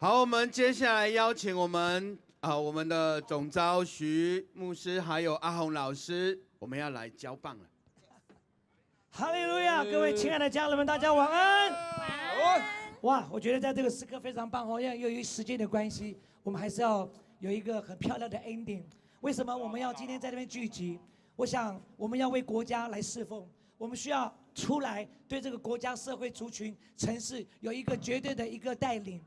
好，我们接下来邀请我们的总召徐牧师还有阿宏老师，我们要来交棒了。哈利路亚！各位亲爱的家人们，大家晚安。晚安。哇，我觉得在这个时刻非常棒哦，因为由于时间的关系，我们还是要有一个很漂亮的 ending。为什么我们要今天在这边聚集？我想我们要为国家来侍奉，我们需要出来对这个国家、社会、族群、城市有一个绝对的一个带领。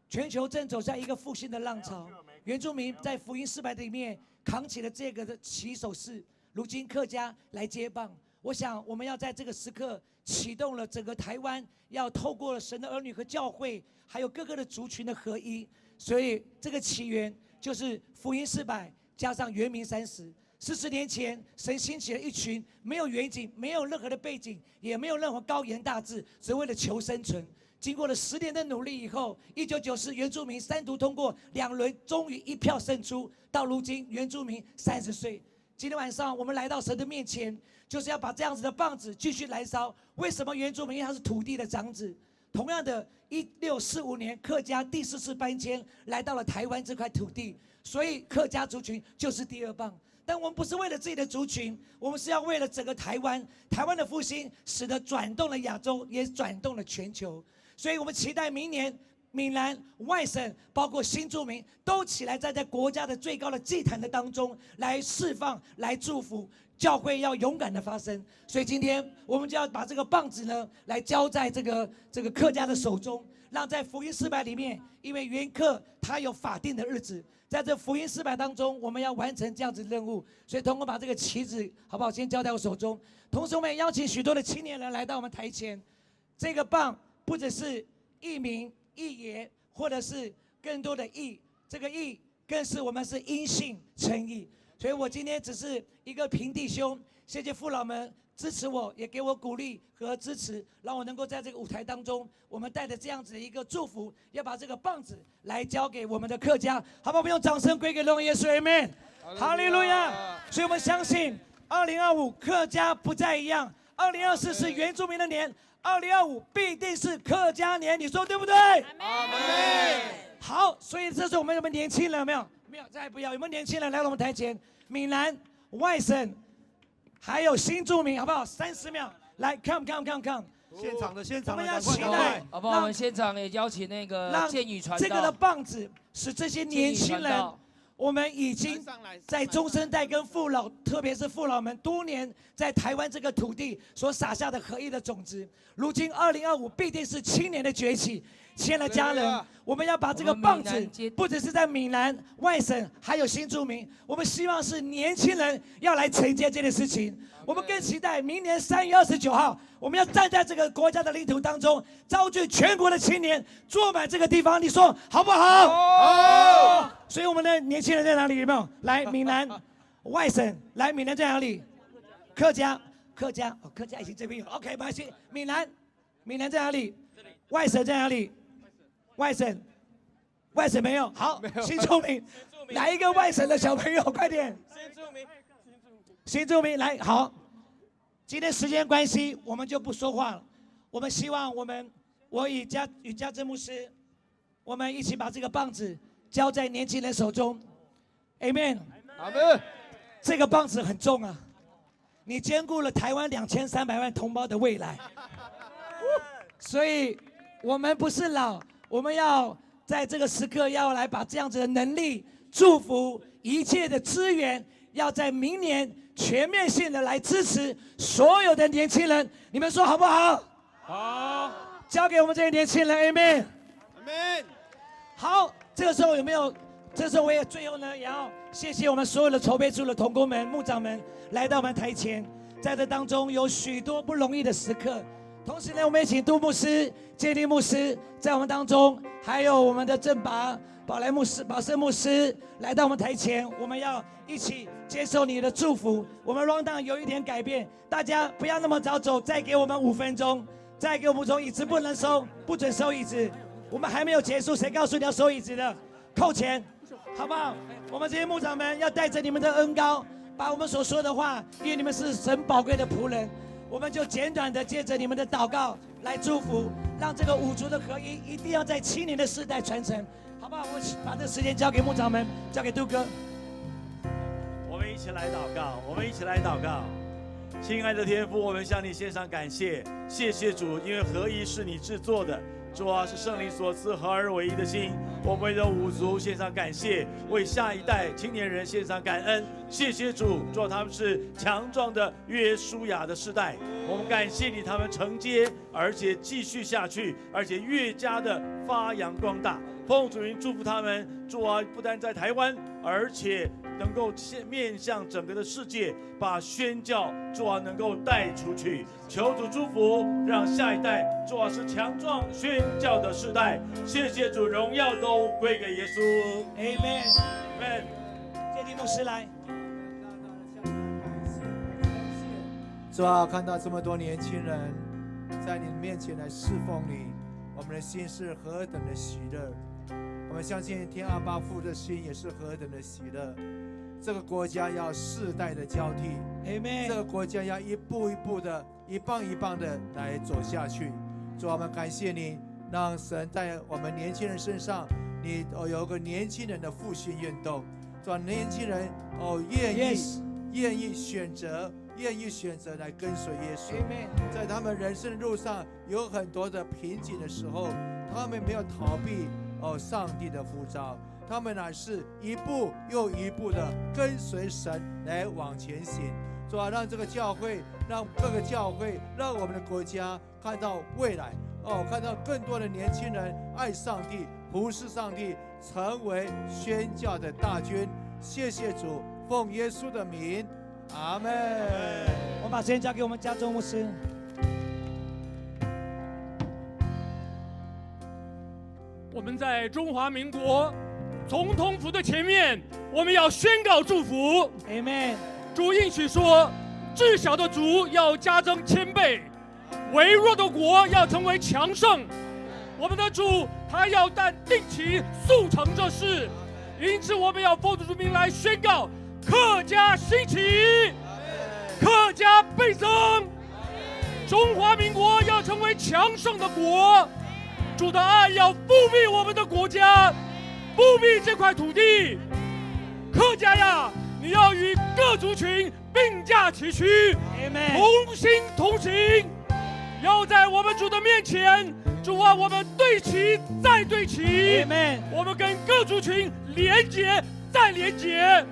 全球正走向一个复兴的浪潮，原住民在福音400里面扛起了这个的起手式，如今客家来接棒。我想我们要在这个时刻启动了整个台湾，要透过了神的儿女和教会，还有各个的族群的合一。所以这个起源就是福音400加上原民30。40年前，神兴起了一群没有远景、没有任何的背景，也没有任何高言大志，只为了求生存。经过了10年的努力以后，1994原住民3读通过2轮，终于一票胜出。到如今，原住民30岁。今天晚上我们来到神的面前，就是要把这样子的棒子继续燃烧。为什么原住民？因为他是土地的长子。同样的，1645年客家第4次搬迁来到了台湾这块土地，所以客家族群就是第2棒。但我们不是为了自己的族群，我们是要为了整个台湾。台湾的复兴，使得转动了亚洲，也转动了全球。所以我们期待明年闽南、外省，包括新住民，都起来站在国家的最高的祭坛的当中，来释放、来祝福。教会要勇敢的发声。所以今天我们就要把这个棒子呢，来交在这个客家的手中，让在福音400里面，因为原客他有法定的日子，在这福音400当中，我们要完成这样子任务。所以，同工把这个旗子好不好？先交在我手中。同时，我们也邀请许多的青年人来到我们台前。这个棒不只是义民、义爷，或者是更多的义，这个义更是我们是因信称义。所以我今天只是一个平弟兄，谢谢父老们支持我，也给我鼓励和支持，让我能够在这个舞台当中，我们带着这样子的一个祝福，要把这个棒子来交给我们的客家，好不好？我们用掌声归给荣耶稣 ，Amen， 哈利路亚。所以我们相信，2025客家不再一样，2024是原住民的年，2025必定是客家年，你说对不对？阿门。好，所以这是我们有没有年轻人？有没有？没有，再不要。有没有年轻人来到我们台前？闽南、外省，还有新住民，好不好？30秒，来 ，come。现场的，我们要期待，好不好？我们现场也邀请那个剑语传道，这个的棒子使这些年轻人，我们已经在中生代跟父老，特别是父老们多年在台湾这个土地所撒下的合一的种子，如今2025必定是青年的崛起。亲爱的家人，我们要把这个棒子，不只是在闽南、外省，还有新住民，我们希望是年轻人要来承接这件事情。我们更期待明年3月29号，我们要站在这个国家的领土当中，召集全国的青年坐满这个地方，你说好不好？好。所以我们的年轻人在哪里？有没有？来，闽南、外省，来，闽南在哪里？客家已经这边有 ，OK， 没关系。闽南在哪里？外省在哪里？外省没有。好，新住民，哪一个外省的小朋友？快点。新住民来，好。今天时间关系，我们就不说话了。我们希望我与家珍牧师，我们一起把这个棒子交在年轻人手中。Amen。这个棒子很重啊，你兼顾了台湾2300万同胞的未来。所以，我们不是老，我们要在这个时刻要来把这样子的能力、祝福、一切的资源，要在明年全面性的来支持所有的年轻人。你们说好不好？好，交给我们这些年轻人 ，Amen。好，这个时候有没有？这时候我也最后呢，也要谢谢我们所有的筹备处的同工们、牧长们来到我们台前，在这当中有许多不容易的时刻。同时呢，我们也请杜牧师、建立牧师在我们当中，还有我们的正拔、宝盛牧师来到我们台前，我们要一起接受你的祝福。我们 round down 有一点改变，大家不要那么早走，再给我们5分钟，再给我们5分钟，椅子不能收，不准收椅子。我们还没有结束，谁告诉你要收椅子的？扣钱。好不好？我们这些牧长们要带着你们的恩膏，把我们所说的话，因为你们是神宝贵的仆人，我们就简短的借着你们的祷告来祝福，让这个五族的合一一定要在7年的世代传承，好不好？我把这时间交给牧长们，交给杜哥。我们一起来祷告，亲爱的天父，我们向你献上感谢，谢谢主，因为合一是你制作的。主啊，是圣灵所赐合而为一的心，我们为了五族献上感谢，为下一代青年人献上感恩。谢谢主，主啊，他们是强壮的约书亚的世代，我们感谢你，他们承接，而且继续下去，而且越加的发扬光大。奉主名祝福他们，主啊，不但在台湾，而且能够面向整个的世界，把宣教主啊能够带出去。求主祝福，让下一代主啊是强壮宣教的世代。谢谢主，荣耀都归给耶稣。Amen。建立牧师来。主啊，看到这么多年轻人在你面前来侍奉你，我们的心是何等的喜乐。我们相信天阿爸父的心也是何等的喜乐。这个国家要世代的交替， Amen。这个国家要一步一步的、一棒一棒的来走下去。主啊，我们感谢你，让神在我们年轻人身上，你有个年轻人的复兴运动。主啊，年轻人愿意选择来跟随耶稣。在他们人生路上有很多的瓶颈的时候，他们没有逃避上帝的呼召，他们乃是一步又一步的跟随神来往前行。主啊，让这个教会，让各个教会，让我们的国家看到未来，看到更多的年轻人爱上帝、服侍上帝，成为宣教的大军。谢谢主，奉耶稣的名，阿们。我把时间交给我们家中牧师。我们在中华民国总统府的前面，我们要宣告祝福。Amen。主应许说，至小的族要加增千倍，微弱的国要成为强盛。我们的主他要定期速成这事，因此我们要奉主名来宣告：客家兴起，客家倍增，中华民国要成为强盛的国。主的爱要覆庇我们的国家，覆庇这块土地。客家呀，你要与各族群并驾齐驱，同心同行，要在我们主的面前，主啊，我们对齐再对齐，我们跟各族群连结再连结，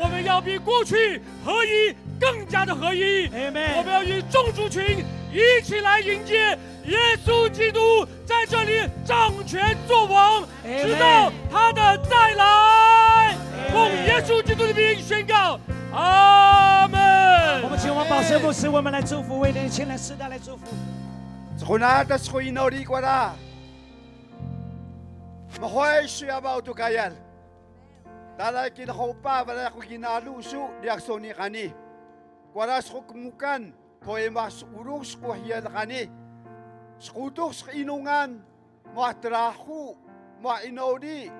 我们要比过去合一更加的合一，我们要与众族群一起来迎接耶稣基督在这里掌权作王，直到他的再来。奉耶稣基督的名宣告，阿门。我们请我们宝盛牧师，我们来祝福，为年轻人世代来祝福。Sekunada skoinori kwara. Mahoy siya ba utukayan. Talay kinakopa wala ko ginalusu diaksoni kani. kuara skumukan koemas urung skuhia kani skutuk inungan muatrahu muinodi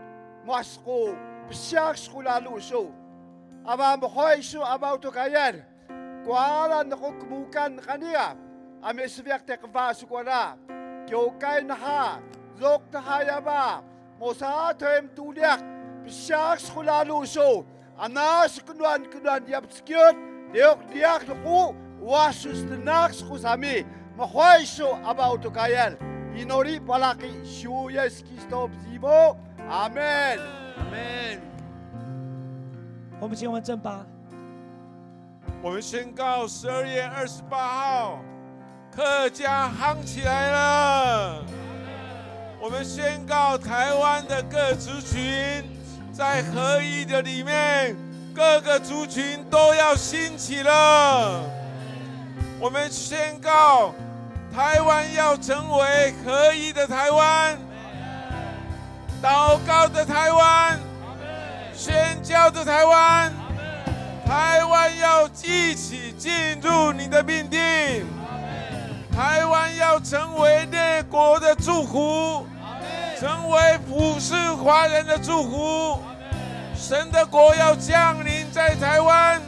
muasko psiak skulalu so aba mohoi so about to kayar kuara nakukumukan kania ame sviak tekva sukuara kyokai naha zok tahayaba mosa tem tuliak psiak skulalu so anas kunuan diap skiot deok diak luku wasus tenak skusami mahoi so about to kayar inori palaki shu yes Kristo zibo amen amen。我们请我们正巴。我们宣告12月28号，客家夯起来了。我们宣告台湾的各族群在合一的里面，各个族群都要兴起了。我们宣告台湾要成为合一的台湾，祷告的台湾，宣教的台湾。台湾要一起进入你的命定，台湾要成为列国的祝福，成为普世华人的祝福。神的国要降临在台湾，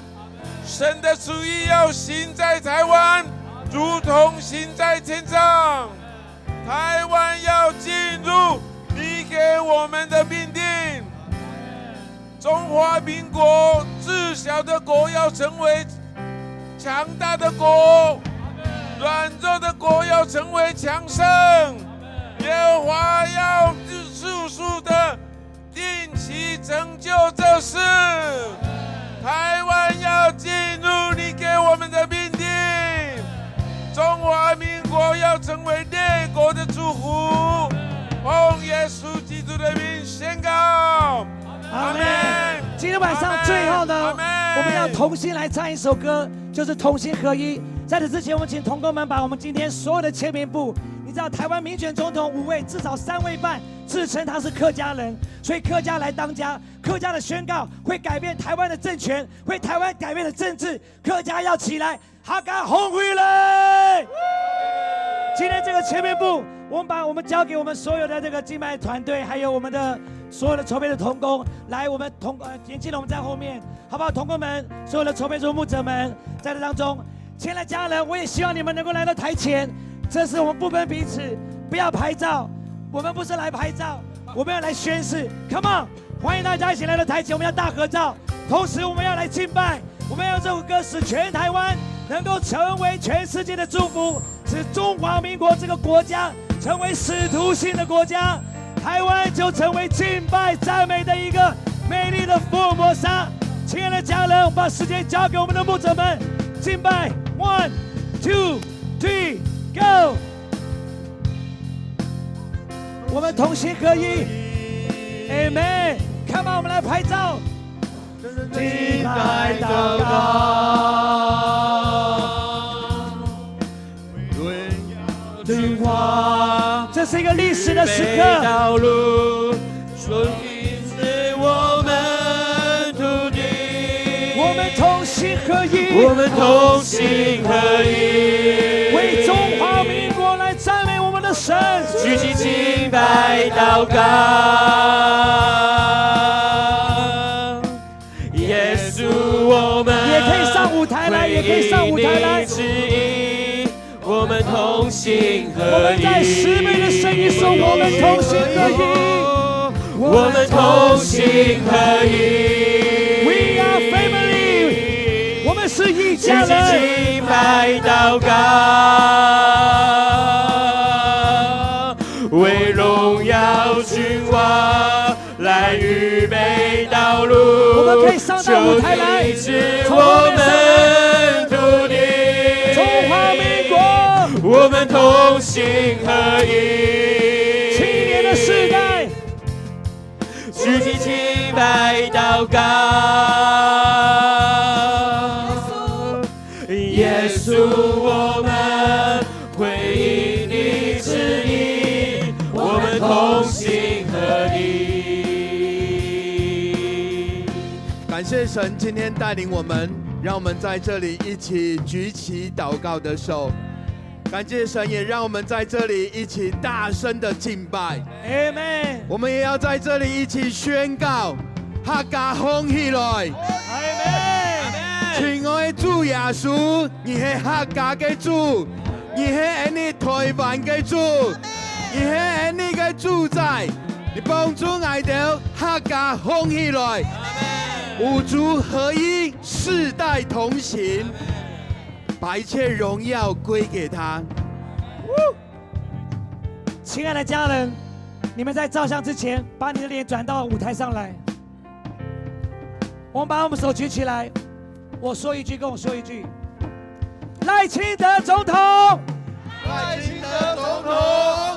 神的旨意要行在台湾，如同行在天上。台湾要进入你给我们的命定。中华民国自小的国要成为强大的国，软弱的国要成为强盛。耶和华要速速的定期成就这事。台湾要进入你给我们的命定，中华民国要成为列国的祝福。奉耶稣基督的名宣告。阿门。今天晚上最后呢，我们要同心来唱一首歌，就是同心合一。在此之前，我们请同工们把我们今天所有的签名簿，你知道台湾民选总统5位，至少3位半自称他是客家人，所以客家来当家。客家的宣告会改变台湾的政权，会台湾改变的政治。客家要起来，哈嘎红回来！今天这个签名簿，我们交给我们所有的这个敬拜团队，还有我们的所有的筹备的同工，来，我们年轻人我们在后面，好不好？同工们，所有的筹备组牧者们，在这当中，亲爱的家人，我也希望你们能够来到台前。这是我们不分彼此，不要拍照，我们不是来拍照，我们要来宣誓。Come on， 欢迎大家一起来到台前，我们要大合照，同时我们要来敬拜，我们要用这首歌使全台湾能够成为全世界的祝福，使中华民国这个国家成为使徒性的国家。台湾就成为敬拜赞美的一个美丽的福尔摩沙。亲爱的家人，我们把时间交给我们的牧者们，敬拜 ，1 2 3 Go！ 我们同心合一 ，Amen！Come on， 我们来拍照，敬拜祷告，对话。这是一个历史的时刻。道路顺是我们土地，我们同心合一，我们同心合一，为中华民国来赞美我们的神，举起敬拜祷告。耶稣，我们也可以上舞台来，也可以上舞台来。我们同心合一，我们在10倍的声音说，我们同心合一，我们同心合一。We are family， 我们是一家人。敬拜祷告，为荣耀君王来预备道路。我们可以上到舞台来，我们土地。我们同心合一，青年的世代，举起敬拜祷告。耶稣，我们回应你旨意，我们同心合一。感谢神今天带领我们让我们在这里一起举起祷告的手。感谢神，也让我们在这里一起大声的敬拜。Amen。我们也要在这里一起宣告：客家风起来。Amen。亲爱的主耶稣，你是客家的主，你是你台湾的主，你是你的主宰，你帮助爱的客家风起来。五族合一，世代同行。把一切荣耀归给他。亲爱的家人，你们在照相之前，把你的脸转到舞台上来。我们把我们手举起来，我说一句，跟我说一句。赖清德总统，赖清德总统，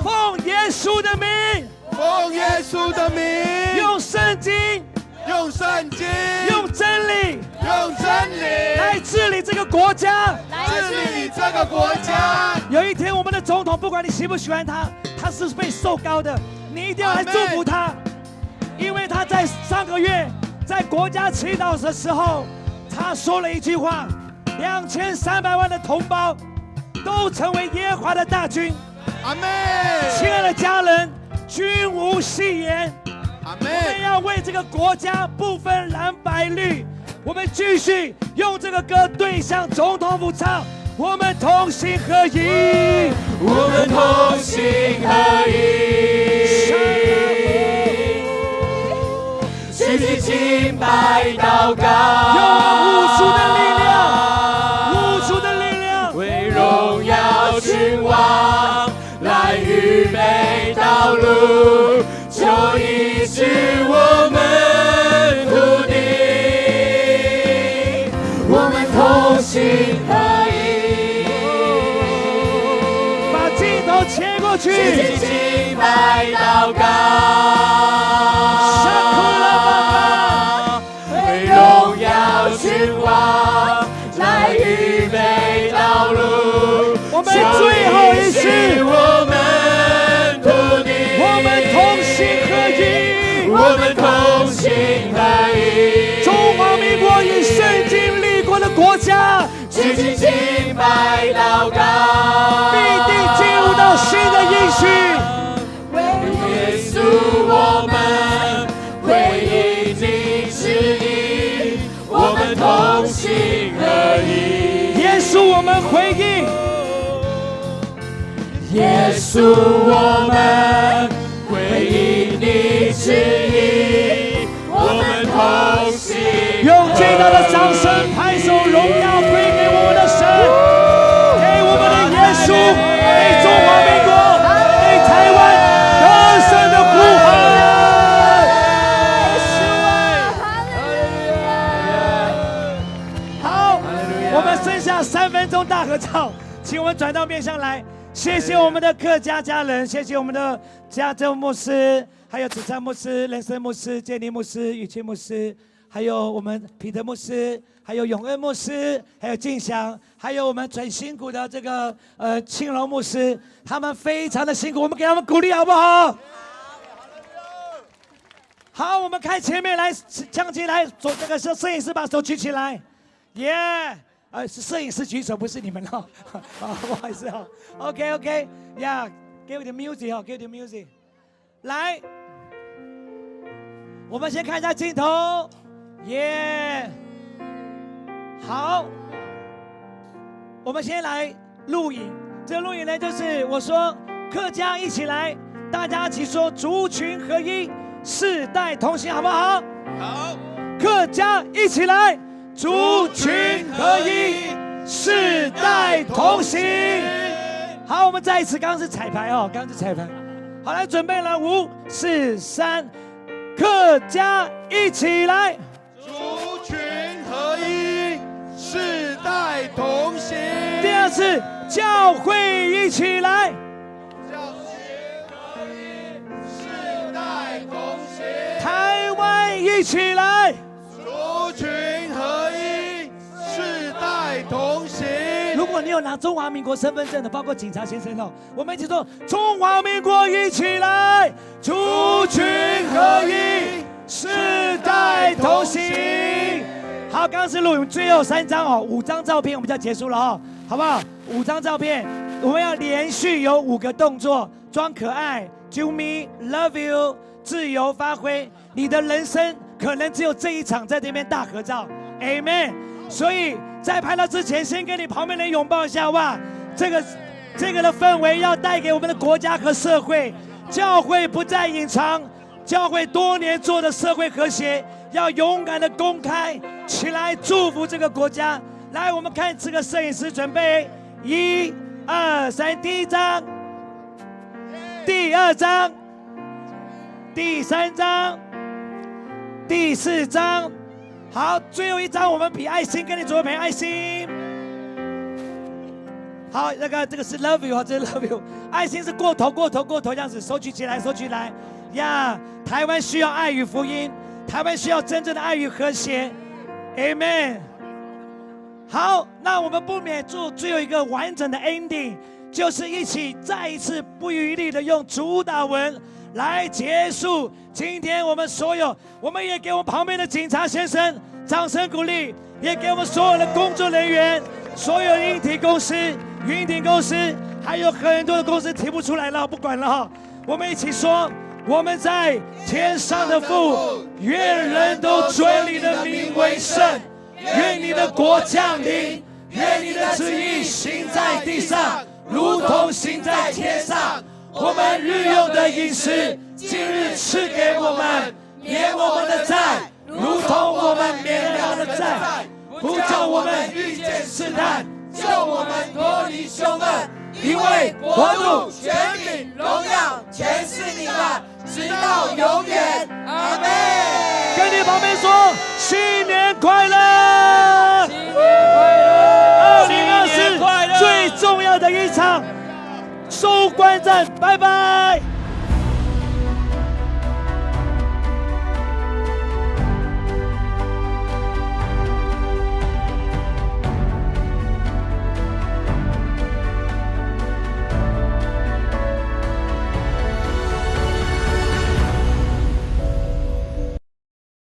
奉耶稣的名，奉耶稣的名，用圣经，用圣经，用真理，用真理来治理这个国家，治理这个国家。有一天，我们的总统，不管你喜不喜欢他，他是被受膏的，你一定要来祝福他，因为他在上个月在国家祈祷的时候，他说了一句话：2300万的同胞都成为耶和华的大军。阿门。亲爱的家人，君无戏言。阿我们要为这个国家不分蓝白绿，我们继续用这个歌对向总统府唱。我们同心合一，我们同心合一，举起敬拜祷告，用无数的力量，无数的力量，为荣耀君王来预备道路，就医治我们土地，我们同心合一。切过去，敬拜祷告，为荣耀君王来预备道路。我们最后一次，我们土地，我们同心合一，我们同心合一。中华民国以圣经立国的国家，举起敬拜祷告，必定进入到新的应许。为耶稣我们会一定旨意，我们同心合一。耶稣我们回应，耶稣我们会一定旨意，我们同心合一。用最大的掌声拍手，荣耀归给我们的神，给我们的耶稣，给中华民国，给台湾得胜的呼喊。好，我们剩下3分钟大合唱，请我们转到面向来。谢谢我们的客家家人，谢谢我们的加州牧师，还有子灿牧师、人生牧师、建立牧师、雨清牧师，还有我们彼得牧师，还有永恩牧师，还有敬祥，还有我们最辛苦的这个青龙牧师，他们非常的辛苦，我们给他们鼓励好不好？好，我们看前面来，将进来，走这个摄影师把手举起来，耶、是摄影师举手，不是你们哦，不好意思哦。OK， yeah，give the music 哦 ，give the music， 来，我们先看一下镜头。耶、好，我们先来录影。这个录影呢，就是我说客家一起来，大家一起说族群合一，世代同行，好不好？好，客家一起来，族群合一，世代同行。好，我们再一次，刚刚是彩排哦，刚刚是彩排。好，来准备了，5、4、3，客家一起来。族群合一，世代同行。第二次，教会一起来。教群合一，世代同行。台湾一起来。族群合一，世代同行。如果你有拿中华民国身份证的，包括警察先生哦，我们一起说：中华民国一起来，族群合一，世代同行。好，好，刚刚是录影，最后3张哦，5张照片我们就要结束了哦，好不好？5张照片，我们要连续有5个动作，装可爱 ，Do me love you， 自由发挥。你的人生可能只有这一场在这边大合照 ，Amen。所以在拍照之前，先跟你旁边人拥抱一下，哇，这个的氛围要带给我们的国家和社会，教会不再隐藏，教会多年做的社会和谐，要勇敢的公开起来，祝福这个国家。来，我们看这个摄影师准备，1、2、3，第1张，第2张，第3张，第4张。好，最后1张我们比爱心，跟你左边爱心。好，这个是 love you 啊，这是 love you。爱心是过头这样子，手举起来，手举来呀。台湾需要爱与福音，台湾需要真正的爱与和谐 ，Amen。好，那我们不免做最后一个完整的 ending， 就是一起再一次不遗余力的用主导文来结束今天我们所有。我们也给我们旁边的警察先生掌声鼓励，也给我们所有的工作人员，所有的硬体公司、云顶公司，还有很多的公司提不出来了，不管了哈。我们一起说，我们在天上的父，愿人都尊你的名为圣，愿你的国降临，愿你的旨意行在地上，如同行在天上。我们日用的饮食，今日赐给我们，免我们的债，如同我们免了他们的债，不叫我们遇见试探，救我们脱离凶恶。因为国度、权柄、荣耀，全是你的，直到永远。阿们。跟你旁边说，新年快乐！新年快乐！2024最重要的一场收官战，拜拜。